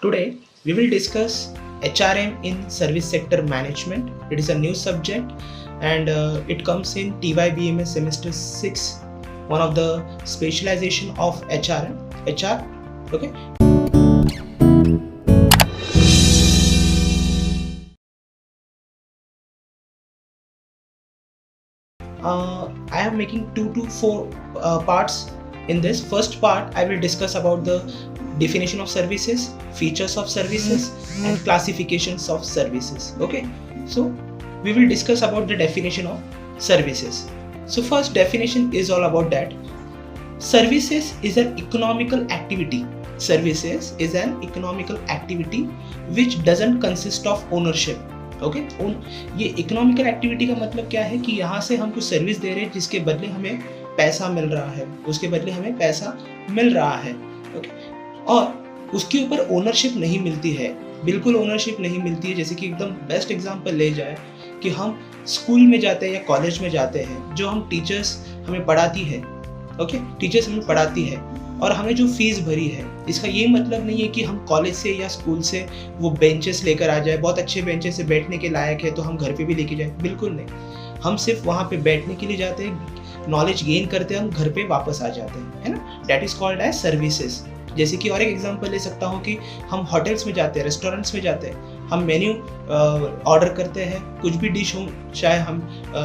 Today we will discuss HRM in service sector management. It is a new subject and it comes in TYBMS semester 6, one of the specialization of HRM. HR, okay. I am making 2 to 4 parts in this. First part I will discuss about the definition of services, features of services and classifications of services. Okay, so we will discuss about the definition of services. So first definition is all about that services is an economical activity. Services is an economical activity which doesn't consist of ownership. Okay ये economical activity का मतलब क्या है कि यहाँ से हम कुछ सर्विस दे रहे हैं जिसके बदले हमें पैसा मिल रहा है, उसके बदले हमें पैसा मिल रहा है, ओके, और उसके ऊपर ओनरशिप नहीं मिलती है, बिल्कुल ओनरशिप नहीं मिलती है। जैसे कि एकदम बेस्ट एग्जांपल ले जाए कि हम स्कूल में जाते हैं या कॉलेज में जाते हैं, जो हम टीचर्स हमें पढ़ाती है, ओके, टीचर्स हमें पढ़ाती है और हमें जो फीस भरी है, इसका ये मतलब नहीं है कि हम कॉलेज से या स्कूल से वो बेंचेस लेकर आ जाए, बहुत अच्छे बेंचेस से बैठने के लायक है तो हम घर पे भी लेके जाए, बिल्कुल नहीं। हम सिर्फ वहाँ पे बैठने के लिए जाते हैं, नॉलेज गेन करते हैं, हम घर पे वापस आ जाते हैं, है ना। That is called as services. जैसे कि और एक एग्जांपल ले सकता हूँ कि हम होटल्स में जाते हैं, रेस्टोरेंट्स में जाते हैं, हम मेन्यू ऑर्डर करते हैं, कुछ भी डिश हो, चाहे हम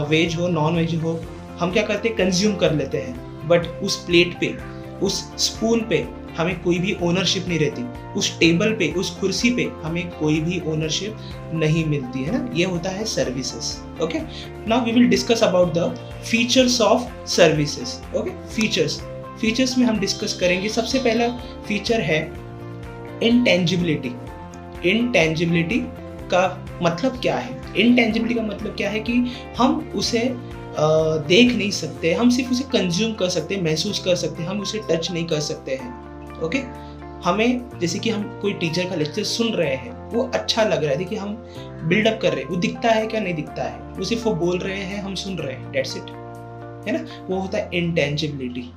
वेज हो नॉन वेज हो, हम क्या करते हैं, कंज्यूम कर लेते हैं, बट उस प्लेट पे, उस स्पून पे हमें कोई भी ओनरशिप नहीं रहती, उस टेबल पे, उस कुर्सी पे हमें कोई भी ओनरशिप नहीं मिलती है ना। ये होता है services. Okay, now we will discuss about the features of services. Okay, features में हम डिस्कस करेंगे। सबसे पहला फीचर है इंटेंजिबिलिटी। इंटेंजिबिलिटी का मतलब क्या है? इंटेंजिबिलिटी का मतलब क्या है कि हम उसे देख नहीं सकते, हम सिर्फ उसे कंज्यूम कर सकते हैं, महसूस कर सकते हैं, हम उसे टच नहीं कर सकते हैं। ओके, हमें जैसे कि हम कोई टीचर का लेक्चर सुन रहे हैं, वो अच्छा लग रहा है, देखिए हम बिल्डअप कर रहे हैं, वो दिखता है क्या, नहीं दिखता है, वो सिर्फ वो बोल रहे हैं, हम सुन रहे हैं, दैट्स इट, है ना। वो होता है इंटेंजिबिलिटी।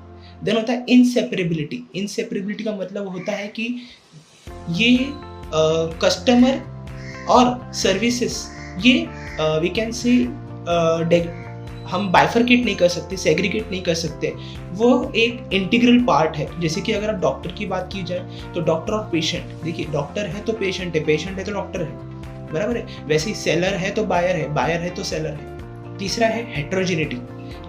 देन होता है इनसेपरेबिलिटी। इनसेपरेबिलिटी का मतलब होता है कि ये कस्टमर और सर्विसेज, ये वी कैन से हम बाइफरकेट नहीं कर सकते, सेग्रीगेट नहीं कर सकते, वो एक इंटीग्रल पार्ट है। जैसे कि अगर आप डॉक्टर की बात की जाए तो डॉक्टर और पेशेंट, देखिए डॉक्टर है तो पेशेंट है, पेशेंट है तो डॉक्टर है, बराबर है। वैसे ही सेलर है तो बायर है, बायर है तो सेलर है। तीसरा है हेट्रोजिनिटी।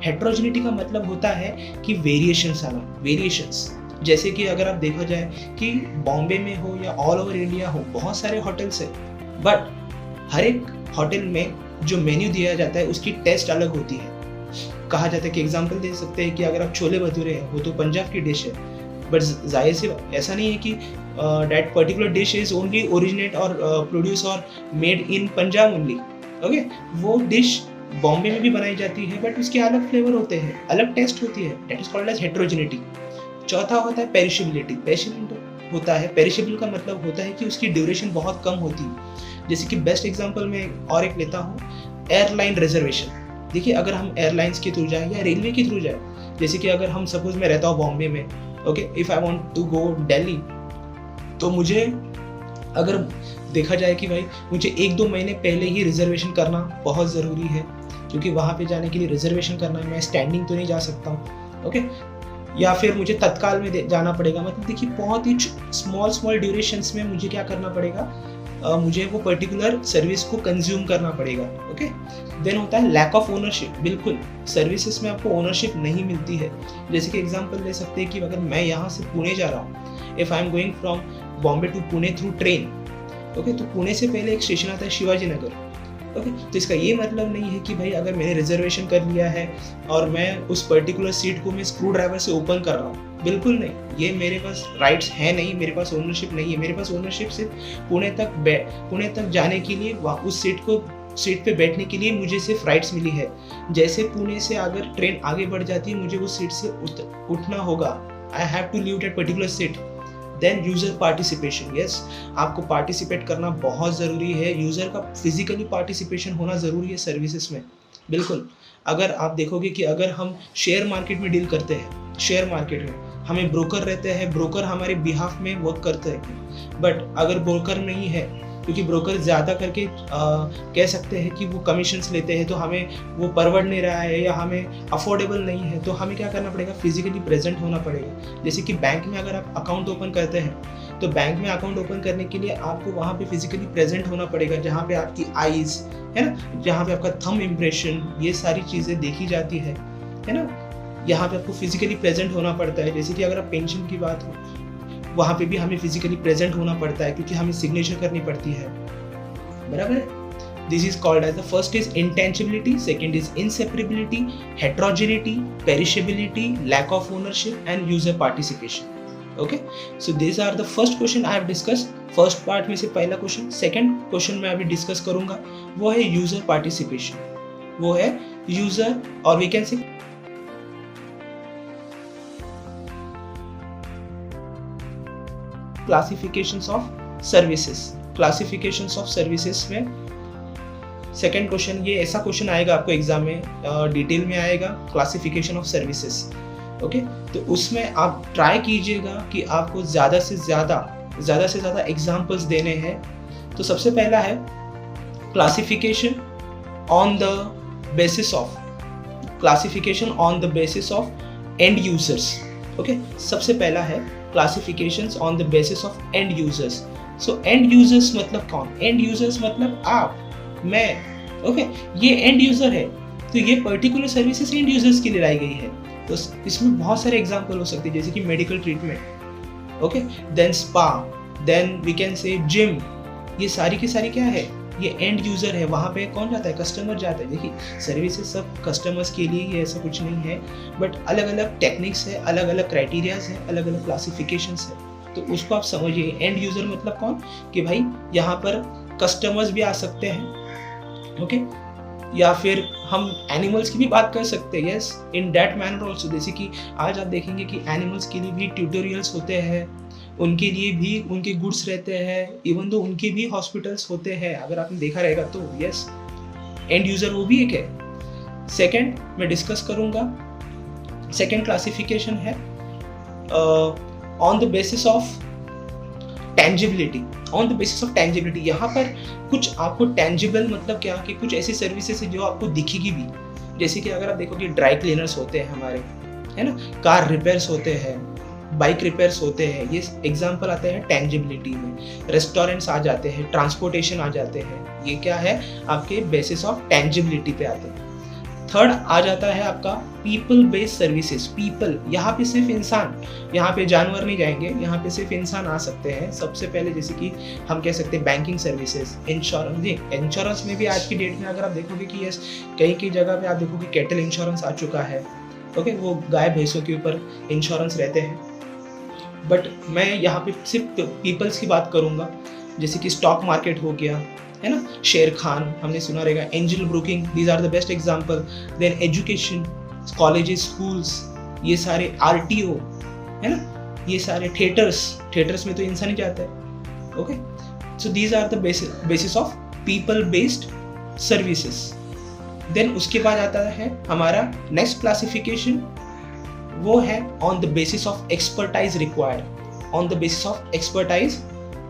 हेट्रोजिनिटी का मतलब होता है कि वेरिएशंस आना, वेरिएशंस। जैसे कि अगर आप देखा जाए कि बॉम्बे में हो या ऑल ओवर इंडिया हो, बहुत सारे होटल्स है, बट हर एक होटल में जो मेन्यू दिया जाता है उसकी टेस्ट अलग होती है। कहा जाता है कि एग्जांपल दे सकते हैं कि अगर आप छोले भटूरे हैं, वो तो पंजाब की डिश है, बट जाहिर से ऐसा नहीं है कि that particular dish is only originate और प्रोड्यूस और made in Punjab only. Okay, वो डिश बॉम्बे में भी बनाई जाती है, बट उसके अलग फ्लेवर होते हैं, अलग टेस्ट होती है, that is called as heterogeneity. चौथा होता है पेरिशेबिलिटी। पेरिशेबल होता है, पेरिशेबल का मतलब होता है कि उसकी ड्यूरेशन बहुत कम होती है। जैसे कि बेस्ट एग्जांपल में और एक लेता हूँ, एयरलाइन रिजर्वेशन। देखिए अगर हम एयरलाइंस के थ्रू जाएं या रेलवे के थ्रू जाएं, जैसे कि अगर हम सपोज मैं रहता हूँ बॉम्बे में, okay, if I want to go Delhi, तो मुझे अगर देखा जाए कि भाई मुझे 1-2 महीने पहले ही रिजर्वेशन करना बहुत ज़रूरी है, क्योंकि वहाँ पे जाने के लिए रिजर्वेशन करना है, मैं स्टैंडिंग तो नहीं जा सकता हूँ, ओके, या फिर मुझे तत्काल में जाना पड़ेगा। मतलब देखिए बहुत ही स्मॉल ड्यूरेशंस में मुझे क्या करना पड़ेगा, मुझे वो पर्टिकुलर सर्विस को कंज्यूम करना पड़ेगा। ओके, देन होता है लैक ऑफ ओनरशिप। बिल्कुल सर्विसेज में आपको ओनरशिप नहीं मिलती है। जैसे कि एग्जांपल ले सकते हैं कि अगर मैं यहाँ से पुणे जा रहा हूँ, if I am going from Bombay to Pune through train, okay, तो पुणे से पहले एक स्टेशन आता है शिवाजी नगर। ओके, तो इसका ये मतलब नहीं है कि भाई अगर मैंने रिजर्वेशन कर लिया है और मैं उस पर्टिकुलर सीट को मैं स्क्रू ड्राइवर से ओपन कर रहा हूँ, बिल्कुल नहीं, ये मेरे पास राइट्स है नहीं, मेरे पास ओनरशिप नहीं है। मेरे पास ओनरशिप सिर्फ पुणे तक जाने के लिए, उस सीट पे बैठने के लिए मुझे सिर्फ राइट्स मिली है। जैसे पुणे से अगर ट्रेन आगे बढ़ जाती है, मुझे उस सीट से उठना होगा, I have to leave that particular seat. Then user participation. Yes, आपको पार्टिसिपेट करना बहुत ज़रूरी है, यूज़र का फिजिकली पार्टिसिपेशन होना ज़रूरी है सर्विसेज में। बिल्कुल, अगर आप देखोगे कि अगर हम शेयर मार्केट में डील करते हैं, शेयर मार्केट में, हमें ब्रोकर रहते हैं, ब्रोकर हमारे बिहाफ में वर्क करते हैं। बट अगर ब्रोकर नहीं है, क्योंकि ब्रोकर ज़्यादा करके कह सकते हैं कि वो कमीशंस लेते हैं, तो हमें वो परवड़ नहीं रहा है या हमें अफोर्डेबल नहीं है, तो हमें क्या करना पड़ेगा, फिजिकली प्रेजेंट होना पड़ेगा। जैसे कि बैंक में अगर आप अकाउंट ओपन करते हैं, तो बैंक में अकाउंट ओपन करने के लिए आपको वहाँ पे फिजिकली प्रेजेंट होना पड़ेगा, जहाँ पे आपकी आईज है ना, जहाँ पे आपका थंब इम्प्रेशन, ये सारी चीज़ें देखी जाती है ना। यहाँ पे आपको फिजिकली प्रेजेंट होना पड़ता है। जैसे कि अगर आप पेंशन की बात हो, वहाँ पे भी हमें फिजिकली प्रेजेंट होना पड़ता है, क्योंकि हमें सिग्नेचर करनी पड़ती है, बराबर है। This is called as the first is intangibility, second is inseparability, heterogeneity, perishability, lack of ownership and user participation. Okay, so this are the first question I have discussed. First part में से पहला question. Second question मैं अभी discuss करूंगा, वो है user participation. वो है यूजर, और we can say classifications of services. Classifications of services में सेकंड क्वेश्चन, ये ऐसा क्वेश्चन आएगा आपको एग्जाम में, डिटेल में आएगा, क्लासिफिकेशन ऑफ सर्विसेज। ओके, तो उसमें आप ट्राई कीजिएगा कि आपको ज़्यादा से ज़्यादा एग्जाम्पल्स देने हैं। तो सबसे पहला है classification on the basis of and users. Okay, सबसे पहला है classifications on the basis of and users. So and users मतलब कौन? एंड यूजर्स मतलब आप, मैं। ओके, ये एंड यूजर है, तो ये पर्टिकुलर सर्विसेज एंड यूजर्स के लिए लाई गई है। तो इसमें बहुत सारे एग्जांपल हो सकते हैं, जैसे कि medical treatment, okay, then spa, then we can say gym. ये सारी की सारी क्या है, ये एंड यूजर है। वहाँ पे कौन जाता है? कस्टमर जाता है। देखिए, सर्विसेज सब कस्टमर्स के लिए ही, ऐसा कुछ नहीं है, बट अलग अलग टेक्निक्स है, अलग अलग क्राइटेरियाज है, अलग अलग क्लासिफिकेशंस है। तो उसको आप समझिए। एंड यूजर मतलब कौन, कि भाई यहाँ पर कस्टमर्स भी आ सकते हैं, ओके, या फिर हम एनिमल्स की भी बात कर सकते हैं, yes, in that manner also. जैसे कि आज आप देखेंगे कि एनिमल्स के लिए भी ट्यूटोरियल्स होते हैं, उनके लिए भी उनके गुड्स रहते हैं, इवन दो उनके भी हॉस्पिटल्स होते हैं, अगर आपने देखा रहेगा तो, यस, एंड यूजर वो भी एक है। सेकंड मैं डिस्कस करूंगा, सेकंड क्लासिफिकेशन है on the basis of tangibility. On the basis of tangibility, यहाँ पर कुछ आपको टेंजिबल मतलब क्या, कि कुछ ऐसी सर्विसेज है जो आपको दिखेगी भी। जैसे कि अगर आप देखोगे, ड्राई क्लीनर्स होते हैं हमारे, है ना, कार रिपेयर्स होते हैं, बाइक रिपेयर्स होते हैं, ये एग्जाम्पल आते हैं टेंजिबिलिटी में। रेस्टोरेंट्स आ जाते हैं, ट्रांसपोर्टेशन आ जाते हैं, ये क्या है, आपके बेसिस ऑफ टेंजिबिलिटी पे आते हैं। थर्ड आ जाता है आपका पीपल बेस्ड सर्विसेज। पीपल, यहाँ पे सिर्फ इंसान, यहाँ पे जानवर नहीं जाएंगे, यहाँ पे सिर्फ इंसान आ सकते हैं। सबसे पहले जैसे कि हम कह सकते हैं बैंकिंग सर्विसेज, इंश्योरेंस में भी आज की डेट में अगर आप देखोगे कि यस, कई जगह पे आप देखोगे कैटल इंश्योरेंस आ चुका है, ओके, वो गाय भैंसों के ऊपर इंश्योरेंस रहते हैं। बट मैं यहाँ पे सिर्फ पीपल्स की बात करूँगा, जैसे कि स्टॉक मार्केट हो गया, है ना, शेर खान हमने सुना रहेगा, Angel Broking, these are the best example. Then education, colleges, schools, ये सारे आरटीओ, है ना, ये सारे थिएटर्स में तो इंसान ही जाता है, okay. So these are the basis of people based services. Then उसके बाद आता है हमारा नेक्स्ट क्लासिफिकेशन, वो है on the basis of expertise required. On the basis of expertise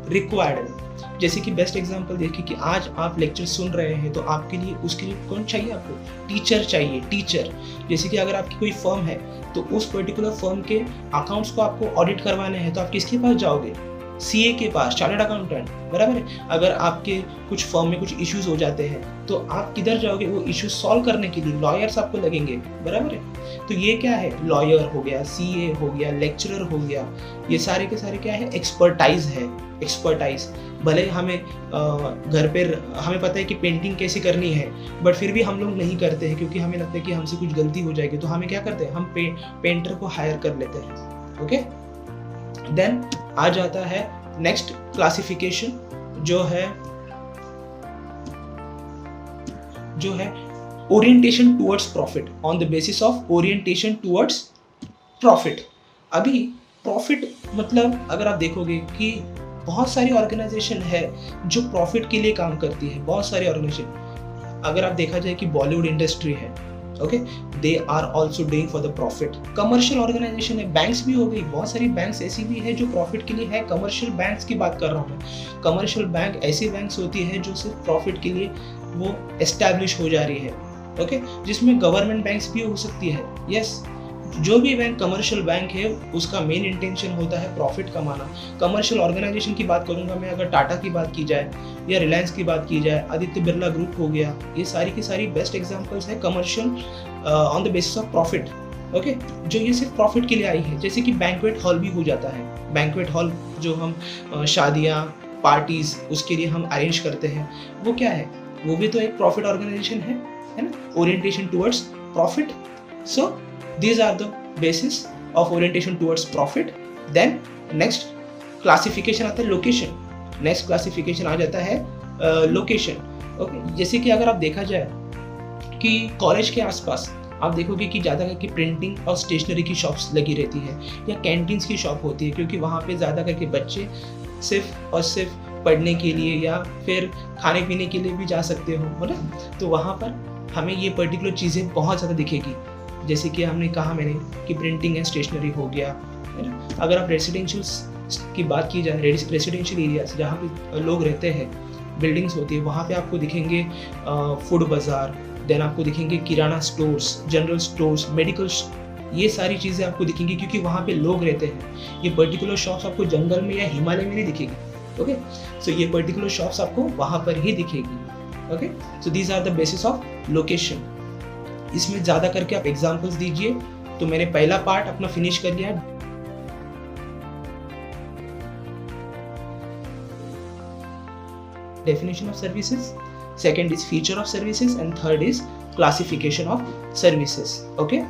required, जैसे कि बेस्ट एग्जांपल देखिए कि आज आप लेक्चर सुन रहे हैं, तो आपके लिए, उसके लिए कौन चाहिए, आपको टीचर चाहिए। टीचर, जैसे कि अगर आपकी कोई फर्म है, तो उस पर्टिकुलर फर्म के अकाउंट्स को आपको ऑडिट करवाने हैं, तो आप किसके पास जाओगे? सीए के पास, चार्टर्ड अकाउंटेंट, बराबर है। अगर आपके कुछ फर्म में कुछ इश्यूज हो जाते हैं, तो आप किधर जाओगे? वो इश्यूज सॉल्व करने के लिए लॉयर्स आपको लगेंगे, बराबर है। तो ये क्या है, लॉयर हो गया, सीए हो गया, लेक्चरर हो गया, ये सारे के सारे क्या है, एक्सपर्टाइज है। एक्सपर्टाइज, भले हमें घर पे हमें पता है कि पेंटिंग कैसे करनी है, बट फिर भी हम लोग नहीं करते हैं, क्योंकि हमें लगता है कि हमसे कुछ गलती हो जाएगी, तो हमें क्या करते हैं, हम पेंटर को हायर कर लेते हैं, ओके। देन आ जाता है नेक्स्ट क्लासिफिकेशन, जो है orientation towards profit. On the basis of orientation towards profit. अभी प्रॉफिट मतलब अगर आप देखोगे कि बहुत सारी ऑर्गेनाइजेशन है जो प्रॉफिट के लिए काम करती है, बहुत सारी ऑर्गेनाइजेशन। अगर आप देखा जाए कि बॉलीवुड इंडस्ट्री है, okay, they are also doing for the profit. Commercial organisation है, बैंक्स भी हो गई, बहुत सारी बैंक्स ऐसी भी है जो प्रॉफिट के लिए है। कमर्शियल बैंक्स की बात कर रहा हूँ मैं। कमर्शियल बैंक ऐसी बैंक्स होती है जो सिर्फ प्रॉफिट के लिए वो एस्टैब्लिश हो जा रही है, ओके, जिसमें गवर्नमेंट बैंक्स भी हो सकती है। यस, जो भी बैंक कमर्शियल बैंक है उसका मेन इंटेंशन होता है प्रॉफिट कमाना। कमर्शियल ऑर्गेनाइजेशन की बात करूंगा मैं, अगर टाटा की बात की जाए या रिलायंस की बात की जाए, आदित्य बिरला ग्रुप हो गया, ये सारी की सारी बेस्ट एग्जांपल्स है commercial on the basis of profit, okay, जो ये सिर्फ प्रॉफिट के लिए आई है। जैसे कि बैंक्वेट हॉल भी हो जाता है। बैंक्वेट हॉल जो हम शादियाँ, पार्टीज, उसके लिए हम अरेंज करते हैं, वो क्या है, वो भी तो एक प्रॉफिट ऑर्गेनाइजेशन है ना, orientation towards profit. So these are the basis of orientation towards profit. Then next classification आता है location. Next classification आ जाता है location. Okay, जैसे कि अगर आप देखा जाए कि कॉलेज के आसपास आप देखोगे कि ज़्यादा करके प्रिंटिंग और स्टेशनरी की शॉप्स लगी रहती है या कैंटीन्स की शॉप होती है, क्योंकि वहाँ पे ज़्यादा करके बच्चे सिर्फ और सिर्फ पढ़ने के लिए या फिर खाने पीने के लिए भी जा सकते हो, है ना। तो वहाँ पर हमें ये पर्टिकुलर चीज़ें बहुत ज़्यादा दिखेगी। जैसे कि हमने कहा मैंने कि प्रिंटिंग एंड स्टेशनरी हो गया, है ना। अगर आप रेसिडेंशियल की बात की जाए, रेसिडेंशियल एरियाज जहाँ पे लोग रहते हैं, बिल्डिंग्स होती है, वहाँ पे आपको दिखेंगे फूड बाज़ार, देन आपको दिखेंगे किराना स्टोर्स, जनरल स्टोर्स, मेडिकल, ये सारी चीज़ें आपको दिखेंगी क्योंकि वहाँ पे लोग रहते हैं। ये पर्टिकुलर शॉप्स आपको जंगल में या हिमालय में नहीं दिखेगी, ओके। सो ये पर्टिकुलर शॉप्स आपको वहाँ पर ही दिखेगी, okay. So these are the basis of location. इसमें ज़्यादा करके आप एग्जाम्पल्स दीजिए। तो मैंने पहला पार्ट अपना फिनिश कर लिया। Definition of services, second is feature of services and third is classification of services, okay.